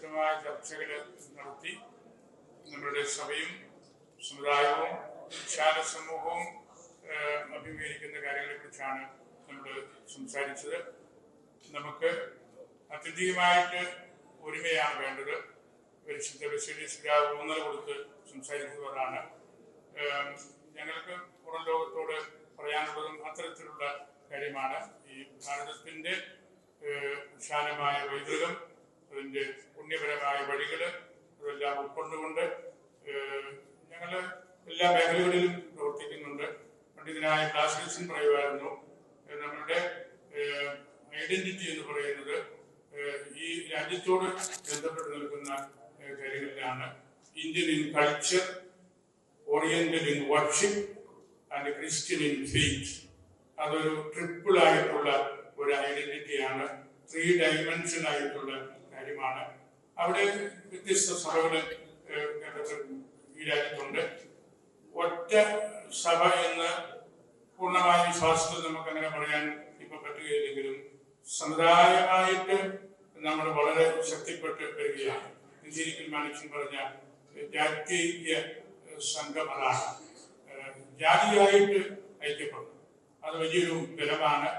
വിശദമായ ചർച്ചകൾ നടത്തി. നമ്മളുടെ സഭയും സമുദായവും വിശാല സമൂഹവും അഭിമുഖീകരിക്കുന്ന കാര്യങ്ങളെക്കുറിച്ചാണ് നമ്മൾ സംസാരിച്ചത്. നമുക്ക് അത്യന്തികമായിട്ട് ഒരുമയാണ് വേണ്ടത്. പരിശുദ്ധ ബസേലിയസ് ഊന്നൽ കൊടുത്ത് സംസാരിക്കുന്നവരാണ്. ഞങ്ങൾക്ക് പുറം ലോകത്തോട് പറയാനുള്ളതും അത്തരത്തിലുള്ള കാര്യമാണ്. ഈ ഭാരതത്തിൻ്റെ വിശാലമായ പൈതൃകം, അതിൻ്റെ പുണ്യപരമായ വഴികൾ, അതെല്ലാം ഉൾക്കൊണ്ടുകൊണ്ട് ഞങ്ങൾ എല്ലാ മേഖലകളിലും പ്രവർത്തിക്കുന്നുണ്ട്. പണ്ഡിതനായ ക്ലാസിക്കൻ പറയുമായിരുന്നു, നമ്മളുടെ ഐഡന്റിറ്റി എന്ന് പറയുന്നത് ഈ രാജ്യത്തോട് ബന്ധപ്പെട്ട് നിൽക്കുന്ന കാര്യങ്ങളിലാണ്. Indian in culture, oriental in worship and Christian in faith. അതൊരു ട്രിപ്പിൾ ആയിട്ടുള്ള ഒരു ഐഡന്റിറ്റിയാണ്, 3 ഡയമെൻഷൻ ആയിട്ടുള്ള കാര്യമാണ്. അവിടെ വ്യത്യസ്ത സഭകൾ ഈ രാജ്യത്തുണ്ട്. ഒറ്റ സഭ എന്ന് പൂർണ്ണമായ വിശ്വാസത്തിൽ നമുക്കങ്ങനെ പറയാൻ ഇപ്പൊ പറ്റുകയില്ലെങ്കിലും സമുദായമായിട്ട് നമ്മൾ വളരെ ശക്തിപ്പെട്ട് വരികയാണ്. നെഞ്ചിരിക്കൽ മാനുഷ്യൻ പറഞ്ഞ ജാതീയ സംഘം അതാണ്. ജാതിയായിട്ട് ഐക്യപ്പെടുന്നു. അത് വലിയൊരു ബലമാണ്.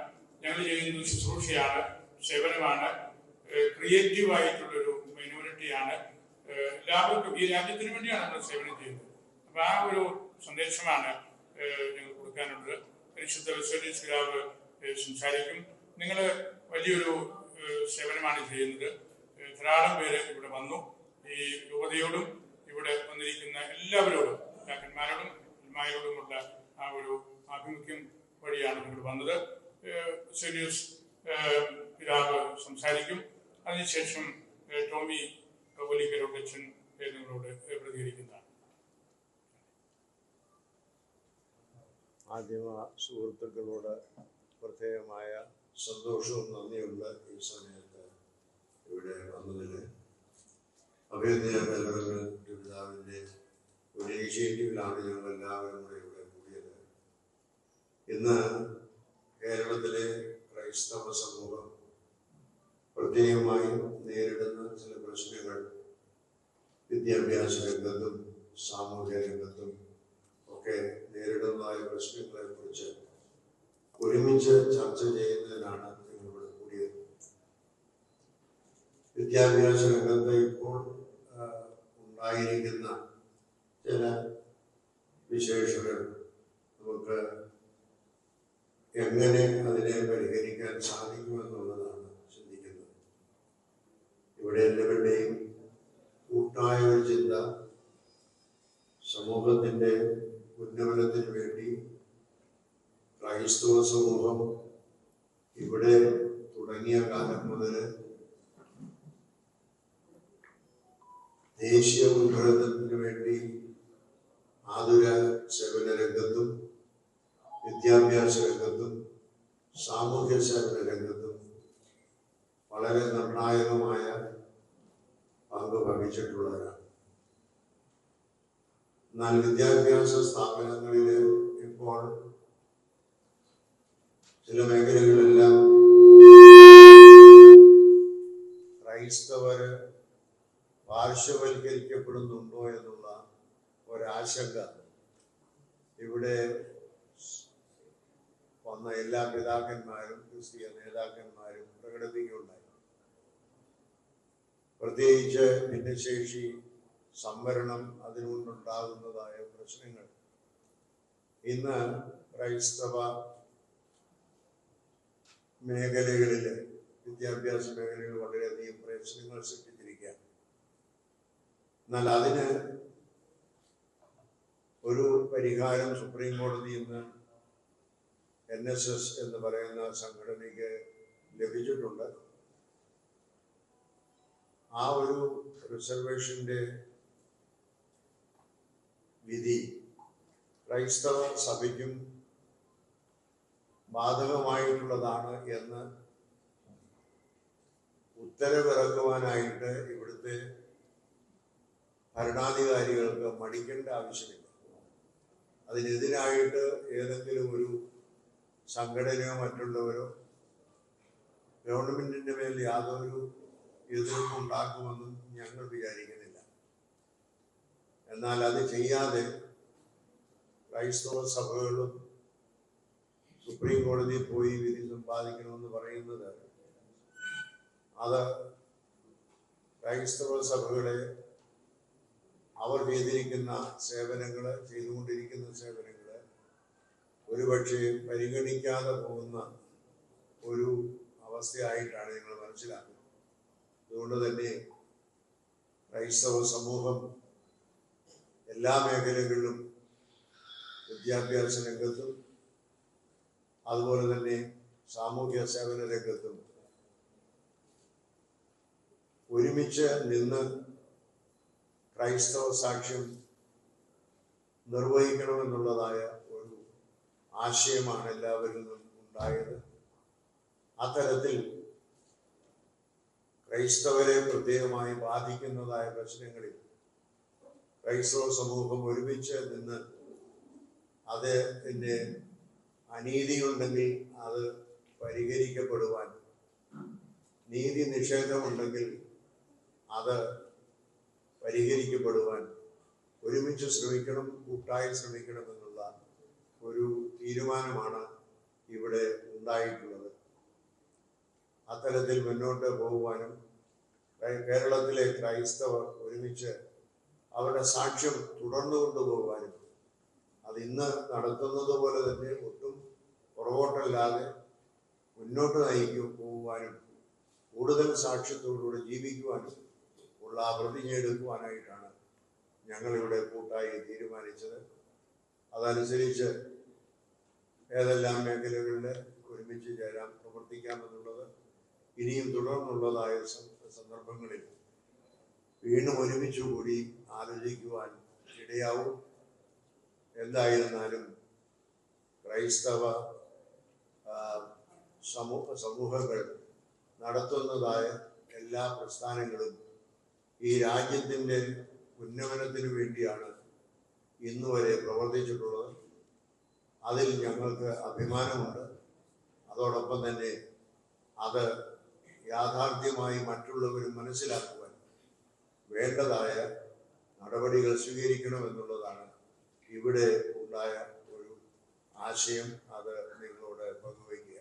ഞങ്ങൾ ചെയ്യുന്നത് ശുശ്രൂഷയാണ്, സേവനമാണ്, ക്രിയേറ്റീവായിട്ടുള്ളൊരു മൈനോറിറ്റിയാണ്. എല്ലാവർക്കും ഈ രാജ്യത്തിന് വേണ്ടിയാണ് നമ്മൾ സേവനം ചെയ്യുന്നത്. അപ്പൊ ആ ഒരു സന്ദേശമാണ് ഞങ്ങൾ കൊടുക്കാനുള്ളത്. പരിശുദ്ധ ബസേലിയസ് പിതാവ് സംസാരിക്കും. നിങ്ങൾ വലിയൊരു സേവനമാണ് ചെയ്യുന്നത്. ധാരാളം പേര് ഇവിടെ വന്നു. ഈ യുവതയോടും ഇവിടെ വന്നിരിക്കുന്ന എല്ലാവരോടും, പിതാക്കന്മാരോടും അമ്മമാരോടുമുള്ള ആ ഒരു ആഭിമുഖ്യം വഴിയാണ് നിങ്ങൾ വന്നത്. ബസേലിയസ് പിതാവ് സംസാരിക്കും. അതിനുശേഷം ടോമി കവലിക്കരോടച്ഛൻ നിങ്ങളോട് പ്രതികരിക്കുന്നതാണ്. മാധ്യമ സുഹൃത്തുക്കളോട് പ്രത്യേകമായ സന്തോഷവും നന്ദിയുള്ള ഈ സമയത്ത് ഇവിടെ വന്നതിന് അഭ്യർത്ഥന പിതാവിൻ്റെ ഒരു ഇനീഷ്യേറ്റീവിലാണ് ഞങ്ങൾ എല്ലാവരും കൂടെ ഇവിടെ കൂടിയത്. ഇന്ന് കേരളത്തിലെ ക്രൈസ്തവ സമൂഹം പ്രത്യേകമായും നേരിടുന്ന ചില പ്രശ്നങ്ങൾ വിദ്യാഭ്യാസ രംഗത്തും സാമൂഹ്യ രംഗത്തും ഒക്കെ നേരിടുന്നതായ പ്രശ്നങ്ങളെ കുറിച്ച് ഒരുമിച്ച് ചർച്ച ചെയ്യുന്നതിനാണ് നിങ്ങളിവിടെ കൂടിയത്. വിദ്യാഭ്യാസ രംഗത്ത് ഇപ്പോൾ ഉണ്ടായിരിക്കുന്ന ചില വിശേഷങ്ങൾ നമുക്ക് എങ്ങനെ അതിനെ പരിഹരിക്കാൻ സാധിക്കുമെന്നുള്ളതാണ് ചിന്തിക്കുന്നത്. ഇവിടെ എല്ലാവരുടെയും കൂട്ടായ ഒരു ചിന്ത സമൂഹത്തിൻ്റെ ഉന്നമനത്തിന് വേണ്ടി ക്രൈസ്തവ സമൂഹം ഇവിടെ തുടങ്ങിയ കാലം മുതൽ ദേശീയ ഉന്നമനത്തിന് വേണ്ടി ആതുര സേവന രംഗത്തും വിദ്യാഭ്യാസ രംഗത്തും സാമൂഹ്യ സേവന രംഗത്തും വളരെ നിർണായകമായ പങ്ക് വഹിച്ചിട്ടുള്ളവരാണ്. എന്നാൽ വിദ്യാഭ്യാസ സ്ഥാപനങ്ങളിൽ ഇപ്പോൾ ചില മേഖലകളെല്ലാം ക്രൈസ്തവര് പാർശ്വവൽക്കരിക്കപ്പെടുന്നുണ്ടോ എന്നുള്ള ഒരാശങ്ക ഇവിടെ വന്ന എല്ലാ പിതാക്കന്മാരും ക്രിസ്തീയ നേതാക്കന്മാരും പ്രകടിപ്പിക്കുകയുണ്ടായി. പ്രത്യേകിച്ച് ഭിന്നശേഷി സംവരണം, അതിനുകൊണ്ടുണ്ടാകുന്നതായ പ്രശ്നങ്ങൾ ഇന്ന് ക്രൈസ്തവ മേഖലകളിൽ, വിദ്യാഭ്യാസ മേഖലകളിൽ വളരെയധികം പ്രശ്നങ്ങൾ സൃഷ്ടിച്ചിരിക്കുകയാണ്. എന്നാൽ അതിന് ഒരു പരിഹാരം സുപ്രീം കോടതിയിൽ നിന്ന് NSS എന്ന് പറയുന്ന സംഘടനയ്ക്ക് ലഭിച്ചിട്ടുണ്ട്. ആ ഒരു റിസർവേഷന്റെ വിധി ക്രൈസ്തവ സഭയ്ക്കും ബാധകമായിട്ടുള്ളതാണ് എന്ന് ഉത്തരവിറക്കുവാനായിട്ട് ഇവിടുത്തെ ഭരണാധികാരികൾക്ക് മടിക്കേണ്ട ആവശ്യമില്ല. അതിനെതിരായിട്ട് ഏതെങ്കിലും ഒരു സംഘടനയോ മറ്റുള്ളവരോ ഗവൺമെന്റിന്റെ മേൽ യാതൊരു എതിർപ്പുണ്ടാക്കുമെന്നും ഞങ്ങൾ വിചാരിക്കുന്നില്ല. എന്നാൽ അത് ചെയ്യാതെ ക്രൈസ്തവ സഭകളും സുപ്രീം കോടതിയിൽ പോയി വിധി സമ്പാദിക്കണമെന്ന് പറയുന്നത് അത് ക്രൈസ്തവ സഭകളെ അവർ ചെയ്തിരിക്കുന്ന സേവനങ്ങള് ചെയ്തുകൊണ്ടിരിക്കുന്ന സേവനങ്ങള് ഒരുപക്ഷെ പരിഗണിക്കാതെ പോകുന്ന ഒരു അവസ്ഥയായിട്ടാണ് ഞങ്ങൾ മനസ്സിലാക്കുന്നത്. അതുകൊണ്ട് തന്നെ ക്രൈസ്തവ സമൂഹം എല്ലാ മേഖലകളിലും വിദ്യാഭ്യാസ രംഗത്തും അതുപോലെ തന്നെ സാമൂഹ്യ സേവന രംഗത്തും ഒരുമിച്ച് നിന്ന് ക്രൈസ്തവ സാക്ഷ്യം നിർവഹിക്കണമെന്നുള്ളതായ ഒരു ആശയമാണ് എല്ലാവരിൽ നിന്നും ഉണ്ടായത്. അത്തരത്തിൽ ക്രൈസ്തവരെ പ്രത്യേകമായി ബാധിക്കുന്നതായ പ്രശ്നങ്ങളിൽ ക്രൈസ്തവ സമൂഹം ഒരുമിച്ച് നിന്ന് അതിൻ്റെ അനീതിയുണ്ടെങ്കിൽ അത് പരിഹരിക്കപ്പെടുവാൻ, നീതി നിഷേധമുണ്ടെങ്കിൽ അത് പരിഹരിക്കപ്പെടുവാൻ ഒരുമിച്ച് ശ്രമിക്കണം, കൂട്ടായി ശ്രമിക്കണം എന്നുള്ള ഒരു തീരുമാനമാണ് ഇവിടെ ഉണ്ടായിട്ടുള്ളത്. അത്തരത്തിൽ മുന്നോട്ട് പോകുവാനും കേരളത്തിലെ ക്രൈസ്തവർ ഒരുമിച്ച് അവരുടെ സാക്ഷ്യം തുടർന്നു കൊണ്ടുപോകാനും അത് ഇന്ന് നടത്തുന്നത് പോലെ തന്നെ ഒട്ടും പുറകോട്ടല്ലാതെ മുന്നോട്ട് പോകുവാനും കൂടുതൽ സാക്ഷ്യത്തോടുകൂടെ ജീവിക്കുവാനും ഉള്ള പ്രതിജ്ഞ എടുക്കുവാനായിട്ടാണ് ഞങ്ങളിവിടെ കൂട്ടായി തീരുമാനിച്ചത്. അതനുസരിച്ച് ഏതെല്ലാം മേഖലകളിൽ ഒരുമിച്ച് ചേരാം, പ്രവർത്തിക്കാമെന്നുള്ളത് ഇനിയും തുടർന്നുള്ളതായ സന്ദർഭങ്ങളിൽ വീണ്ടും ഒരുമിച്ച് കൂടി ആലോചിക്കുവാൻ ഇടയാവും. എന്തായിരുന്നാലും ക്രൈസ്തവ സമൂഹങ്ങൾ നടത്തുന്നതായ എല്ലാ പ്രസ്ഥാനങ്ങളും ഈ രാജ്യത്തിൻ്റെ ഉന്നമനത്തിന് വേണ്ടിയാണ് ഇന്നുവരെ പ്രവർത്തിച്ചിട്ടുള്ളത്. അതിൽ ഞങ്ങൾക്ക് അഭിമാനമുണ്ട്. അതോടൊപ്പം തന്നെ അത് യാഥാർത്ഥ്യമായി മറ്റുള്ളവരും മനസ്സിലാക്കുവാൻ വേണ്ടതായ നടപടികൾ സ്വീകരിക്കണമെന്നുള്ളതാണ് ഇവിടെ ഉണ്ടായ ഒരു ആശയം. അത് നിങ്ങളോട് പങ്കുവയ്ക്കുക.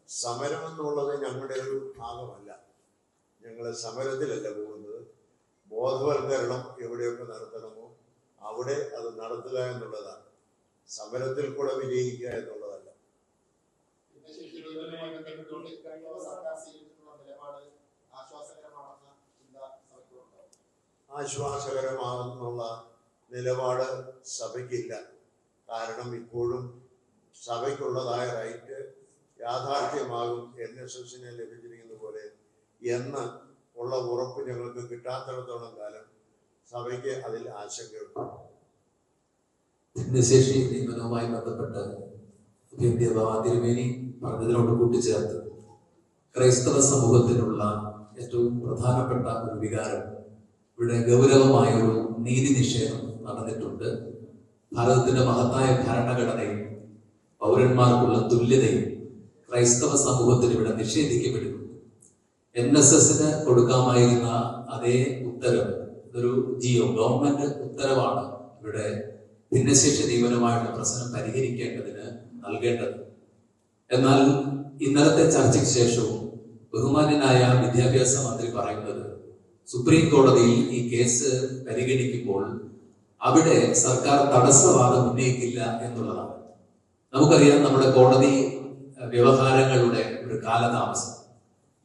സമരം എന്നുള്ളത് ഞങ്ങളുടെ ഒരു ഭാഗമല്ല. ഞങ്ങൾ സമരത്തിലല്ല പോകുന്നത്. ബോധവൽക്കരണം എവിടെയൊക്കെ നടത്തണമോ അവിടെ അത് നടത്തുക എന്നുള്ളതാണ്. സമരത്തിൽ കൂടെ വിജയിക്കുക എന്നുള്ളതല്ല. ആശ്വാസകരമാകുന്നുള്ള നിലപാട് സഭയ്ക്കില്ല. കാരണം ഇപ്പോഴും സഭയ്ക്കുള്ളതായ റൈറ്റ് യാഥാർത്ഥ്യമാകും NSSന് ലഭിച്ചിരിക്കുന്ന പോലെ എന്ന് ഉള്ള ഉറപ്പ് ഞങ്ങൾക്ക് കിട്ടാത്തിടത്തോളം കാലം സഭയ്ക്ക് അതിൽ ആശങ്കയുണ്ട്. ഭിന്നശേഷി നിയമനവുമായി ബന്ധപ്പെട്ട് തിരുമേനി പറഞ്ഞതിനോട് കൂട്ടിച്ചേർത്ത് ക്രൈസ്തവ സമൂഹത്തിനുള്ള ഏറ്റവും പ്രധാനപ്പെട്ട ഒരു വികാരം, ഇവിടെ ഗൗരവമായ ഒരു നീതി നിഷേധം നടന്നിട്ടുണ്ട്. ഭാരതത്തിന്റെ മഹത്തായ ഭരണഘടനയും പൗരന്മാർക്കുള്ള തുല്യതയും ക്രൈസ്തവ സമൂഹത്തിന് ഇവിടെ നിഷേധിക്കപ്പെടുന്നു. NSSന് കൊടുക്കാമായിരുന്ന അതേ ഉത്തരവ്, ഇതൊരു ഗവൺമെന്റ് ഉത്തരവാണ് ഇവിടെ ഭിന്നശേഷി നിയമനമായുള്ള പ്രശ്നം പരിഹരിക്കേണ്ടതിന് നൽകേണ്ടത്. എന്നാൽ ഇന്നലത്തെ ചർച്ചയ്ക്ക് ശേഷവും ബഹുമാന്യനായ വിദ്യാഭ്യാസ മന്ത്രി പറയുന്നത് സുപ്രീം കോടതിയിൽ ഈ കേസ് പരിഗണിക്കുമ്പോൾ അവിടെ സർക്കാർ തടസ്സവാദം ഉന്നയിക്കില്ല എന്നുള്ളതാണ്. നമുക്കറിയാം നമ്മുടെ കോടതി വ്യവഹാരങ്ങളുടെ ഒരു കാലതാമസം.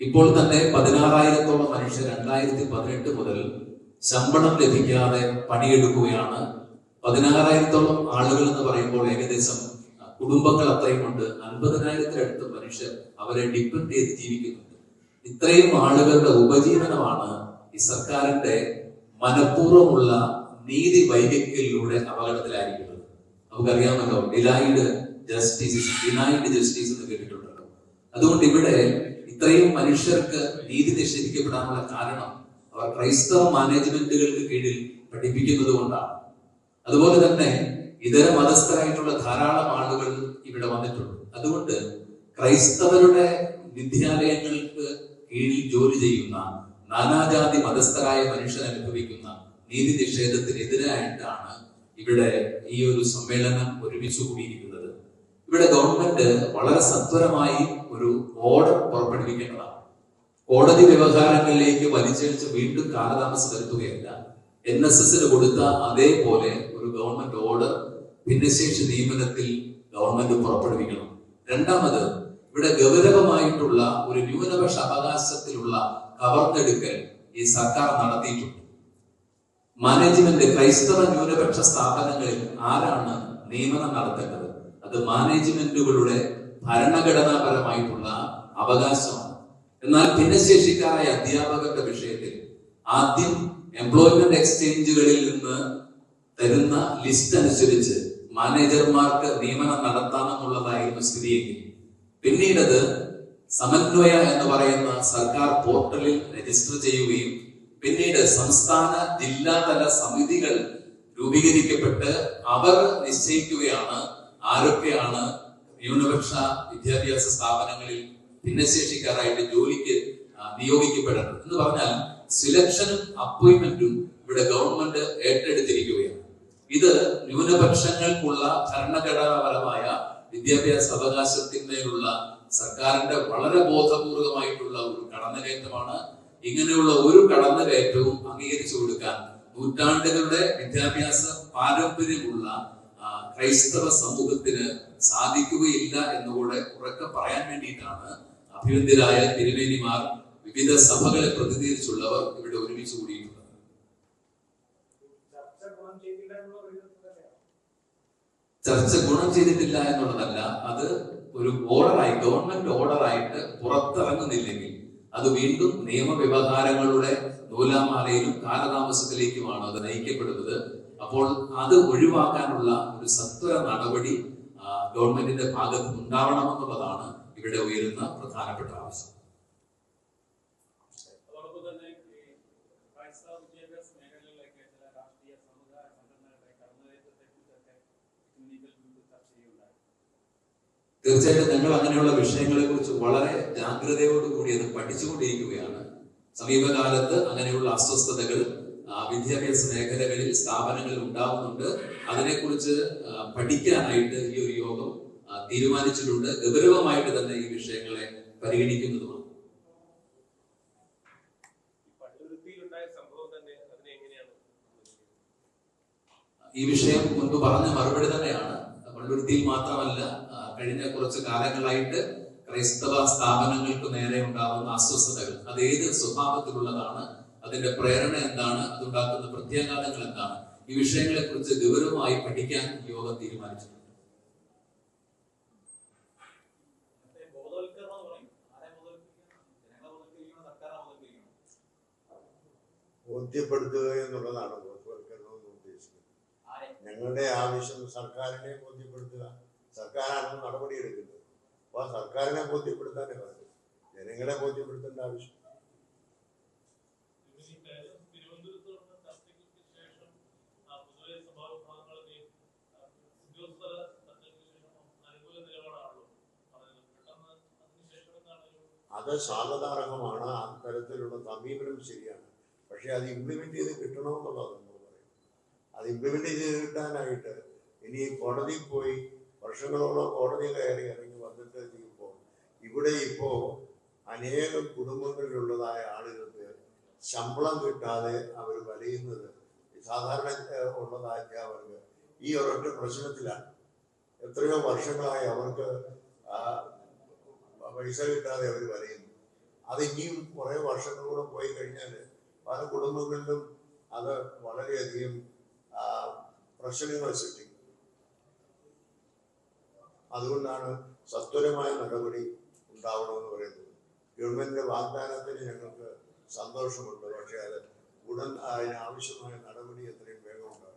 ഇപ്പോൾ തന്നെ 16,000-ഓളം മനുഷ്യർ 2018 മുതൽ ശമ്പളം ലഭിക്കാതെ പണിയെടുക്കുകയാണ്. 16,000-ഓളം ആളുകൾ എന്ന് പറയുമ്പോൾ ഏകദേശം കുടുംബങ്ങൾ അത്രയും ഉണ്ട്. 50,000-ത്തിനടുത്ത് മനുഷ്യർ അവരെ ഡിപ്പെൻഡ് ചെയ്ത് ജീവിക്കുന്നുണ്ട്. ഇത്രയും ആളുകളുടെ ഉപജീവനമാണ് ഈ സർക്കാരിന്റെ മനഃപൂർവ്വമുള്ള നീതി വൈകല്യത്തിലൂടെ അപകടത്തിലായിരിക്കുന്നത്. നമുക്കറിയാമല്ലോ, ഡിനൈഡ് ജസ്റ്റിസ് എന്ന് കേട്ടിട്ടുണ്ടല്ലോ. അതുകൊണ്ട് ഇവിടെ ഇത്രയും മനുഷ്യർക്ക് നീതി നിഷേധിക്കപ്പെടാനുള്ള കാരണം അവർ ക്രൈസ്തവ മാനേജ്മെന്റുകൾക്ക് കീഴിൽ പഠിപ്പിക്കുന്നത് കൊണ്ടാണ്. അതുപോലെ തന്നെ ഇതര മതസ്ഥരായിട്ടുള്ള ധാരാളം ആളുകൾ ഇവിടെ വന്നിട്ടുണ്ട്. അതുകൊണ്ട് ക്രൈസ്തവരുടെ വിദ്യാലയങ്ങൾക്ക് കീഴിൽ ജോലി ചെയ്യുന്ന നാനാജാതി മതസ്ഥരായ മനുഷ്യർ അനുഭവിക്കുന്ന നീതി നിഷേധത്തിനെതിരായിട്ടാണ് ഇവിടെ ഈ ഒരു സമ്മേളനം ഒരുമിച്ച് കൂടിയിരിക്കുന്നത്. ഇവിടെ ഗവൺമെന്റ് വളരെ സത്വരമായി ഒരു ഓർഡർ പുറപ്പെടുവിക്കേണ്ടതാണ്. കോടതി വ്യവഹാരങ്ങളിലേക്ക് വലിച്ചഴിച്ച് വീണ്ടും കാലതാമസം വരുത്തുകയല്ല. NSSന് കൊടുത്ത അതേപോലെ ഒരു ഗവൺമെന്റ് ഓർഡർ ഭിന്നശേഷി നിയമനത്തിൽ ഗവൺമെന്റ് പുറപ്പെടുവിക്കണം. രണ്ടാമത്, ഇവിടെ ഗൗരവമായിട്ടുള്ള ഒരു ന്യൂനപക്ഷ അവകാശത്തിലുള്ള കവർന്നെടുക്കൽ ഈ സർക്കാർ നടത്തിയിട്ടുണ്ട്. മാനേജ്മെന്റ് ക്രൈസ്തവ ന്യൂനപക്ഷ സ്ഥാപനങ്ങളിൽ ആരാണ് നിയമനം നടത്തേണ്ടത്? അത് മാനേജ്മെന്റുകളുടെ ഭരണഘടനാപരമായിട്ടുള്ള അവകാശമാണ്. എന്നാൽ ഭിന്നശേഷിക്കാരായ അധ്യാപകരുടെ വിഷയത്തിൽ ആദ്യം എംപ്ലോയ്മെന്റ് എക്സ്ചേഞ്ചുകളിൽ നിന്ന് തരുന്ന ലിസ്റ്റ് അനുസരിച്ച് മാനേജർമാർക്ക് നിയമനം നടത്താമെന്നുള്ളതായിരുന്നു സ്ഥിതിയെങ്കിൽ പിന്നീടത് സമന്വയ എന്ന് പറയുന്ന സർക്കാർ പോർട്ടലിൽ രജിസ്റ്റർ ചെയ്യുകയും പിന്നീട് സംസ്ഥാന ജില്ലാതല സമിതികൾ രൂപീകരിക്കപ്പെട്ട് അവർ നിശ്ചയിക്കുകയാണ് ആരൊക്കെയാണ് ന്യൂനപക്ഷ വിദ്യാഭ്യാസ സ്ഥാപനങ്ങളിൽ ഭിന്നശേഷിക്കാരായിട്ട് ജോലിക്ക് നിയോഗിക്കപ്പെടേണ്ടത് എന്ന് പറഞ്ഞാൽ സിലക്ഷനും അപ്പോയിന്റ്മെന്റും ഇവിടെ ഗവൺമെന്റ് ഏറ്റെടുത്തിരിക്കുകയാണ്. ഇത് ന്യൂനപക്ഷങ്ങൾക്കുള്ള ഭരണഘടനാപരമായ വിദ്യാഭ്യാസ അവകാശത്തിന്മേലുള്ള സർക്കാരിന്റെ വളരെ ബോധപൂർവമായിട്ടുള്ള ഒരു കടന്നുകയറ്റമാണ്. ഇങ്ങനെയുള്ള ഒരു കടന്നുകയറ്റവും അംഗീകരിച്ചു കൊടുക്കാൻ നൂറ്റാണ്ടുകളുടെ വിദ്യാഭ്യാസ പാരമ്പര്യമുള്ള ക്രൈസ്തവ സമൂഹത്തിന് സാധിക്കുകയില്ല എന്നുകൂടെ ഉറക്കെ പറയാൻ വേണ്ടിയിട്ടാണ് അഭിവന്ദ്യരായ തിരുമേനിമാർ വിവിധ സഭകളെ പ്രതിനിധീകരിച്ചുള്ളവർ ഇവിടെ ഒരുമിച്ച് കൂടിയിട്ടുള്ളത്. ചർച്ച ഗുണം ചെയ്തിട്ടില്ല എന്നുള്ളതല്ല, അത് ഒരു ഓർഡറായി ഗവൺമെന്റ് ഓർഡറായിട്ട് പുറത്തിറങ്ങുന്നില്ലെങ്കിൽ അത് വീണ്ടും നിയമവ്യവഹാരങ്ങളുടെ നൂലാമാലയിലും കാലതാമസത്തിലേക്കുമാണ് അത് നയിക്കപ്പെടുന്നത്. അപ്പോൾ അത് ഒഴിവാക്കാനുള്ള ഒരു സത്വര നടപടി ഗവൺമെന്റിന്റെ ഭാഗത്ത് ഉണ്ടാവണമെന്നുള്ളതാണ് ഇവിടെ ഉയരുന്ന പ്രധാനപ്പെട്ട ആവശ്യം. തീർച്ചയായിട്ടും ഞങ്ങൾ അങ്ങനെയുള്ള വിഷയങ്ങളെ കുറിച്ച് വളരെ ജാഗ്രതയോടുകൂടി അത് പഠിച്ചുകൊണ്ടിരിക്കുകയാണ്. സമീപകാലത്ത് അങ്ങനെയുള്ള അസ്വസ്ഥതകൾ വിദ്യാഭ്യാസ മേഖലകളിൽ സ്ഥാപനങ്ങളിൽ ഉണ്ടാവുന്നുണ്ട്. അതിനെക്കുറിച്ച് പഠിക്കാനായിട്ട് ഈ ഒരു യോഗം തീരുമാനിച്ചിട്ടുണ്ട്. ഗൗരവമായിട്ട് തന്നെ ഈ വിഷയങ്ങളെ പരിഗണിക്കുന്നതുമാണ്. ഈ വിഷയം മുൻപ് പറഞ്ഞ മറുപടി തന്നെയാണ്. പള്ളുരുത്തിയിൽ മാത്രമല്ല, കഴിഞ്ഞ കുറച്ച് കാലങ്ങളായിട്ട് ക്രൈസ്തവ സ്ഥാപനങ്ങൾക്ക് നേരെ ഉണ്ടാകുന്ന അസ്വസ്ഥതകൾ അത് ഏത് സ്വഭാവത്തിലുള്ളതാണ്, അതിന്റെ പ്രേരണ എന്താണ്, അതുണ്ടാക്കുന്ന പ്രത്യാഘാതങ്ങൾ എന്താണ്, ഈ വിഷയങ്ങളെ കുറിച്ച് ഗൗരവമായി പഠിക്കാൻ യോഗം തീരുമാനിച്ചിട്ടുണ്ട്. ബോധ്യപ്പെടുത്തുക എന്നുള്ളതാണ് ബോധവൽക്കരണം എന്ന് ഉദ്ദേശിക്കുന്നത്. ഞങ്ങളുടെ ആവശ്യം സർക്കാരിനെ ബോധ്യപ്പെടുത്തുക. സർക്കാരാണ് നടപടിയെടുക്കുന്നത്. അപ്പോൾ സർക്കാരിനെ ബോധ്യപ്പെടുത്താനേ പറഞ്ഞു, ജനങ്ങളെ ബോധ്യപ്പെടുത്തേണ്ട ആവശ്യം. അത് സ്വാഗതാർഹമാണ്. അത്തരത്തിലുള്ള സമീപനം ശരിയാണ്. പക്ഷെ അത് ഇംപ്ലിമെന്റ് ചെയ്ത് കിട്ടണമെന്നുള്ളത് നമ്മൾ പറയും. അത് ഇംപ്ലിമെന്റ് ചെയ്ത് കിട്ടാനായിട്ട് ഇനി കോടതിയിൽ പോയി വർഷങ്ങളോളം കോടതി കയറി ഇറങ്ങി വന്നിട്ട് ചെയ്യുമ്പോൾ ഇവിടെ ഇപ്പോൾ അനേകം കുടുംബങ്ങളിലുള്ളതായ ആളുകൾക്ക് ശമ്പളം കിട്ടാതെ അവർ വലയുന്നത് സാധാരണ ഉള്ളതായ അധ്യാപകർക്ക് ഈ ഒരൊറ്റ പ്രശ്നത്തിലാണ്. എത്രയോ വർഷങ്ങളായി അവർക്ക് പൈസ കിട്ടാതെ അവർ വലയുന്നു. അത് ഇനിയും കുറേ വർഷങ്ങളൂടെ പോയി കഴിഞ്ഞാൽ പല കുടുംബങ്ങളിലും അത് വളരെയധികം പ്രശ്നങ്ങൾ സൃഷ്ടിക്കും. അതുകൊണ്ടാണ് സത്വരമായ നടപടി ഉണ്ടാവണമെന്ന് പറയുന്നത്. ഗവൺമെന്റിന്റെ വാഗ്ദാനത്തിന് ഞങ്ങൾക്ക് സന്തോഷമുണ്ട്. പക്ഷേ അത് ഉടൻ അതിനാവശ്യമായ നടപടി എത്രയും വേഗം ഉണ്ടാകും.